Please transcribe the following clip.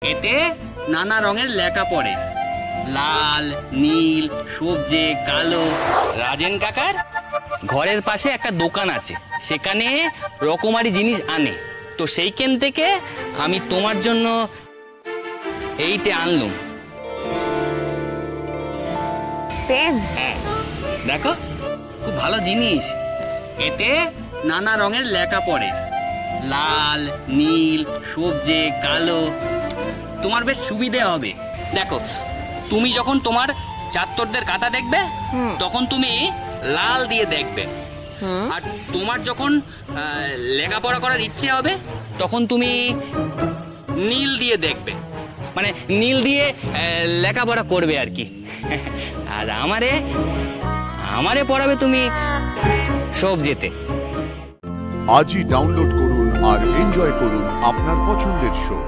এতে নানা রঙের লেখা পড়ে, লাল, নীল, সবজে, কালো। রাজেন কাকার ঘরের পাশে একটা দোকান আছে, সেখানে রকমারি জিনিস আনে। তো সেইখান থেকে আমি তোমার জন্য এইটা আনলুম। পেন? হ্যাঁ, দেখো খুব ভালো জিনিস। এতে নানা রঙের লেখা পড়ে, লাল, নীল, সবজে, কালো। তোমার বেশ সুবিধে হবে। দেখো, তুমি যখন তোমার ছাত্রদের খাতা দেখবে তখন তুমি লাল দিয়ে দেখবে, আর তোমার যখন লেখাপড়া করার ইচ্ছে হবে তখন তুমি নীল দিয়ে দেখবে, মানে নীল দিয়ে লেখাপড়া করবে আর কি। আর আমারে পড়াবে তুমি সবজেতে। আজই ডাউনলোড করুন আর এনজয় করুন আপনার পছন্দের শো।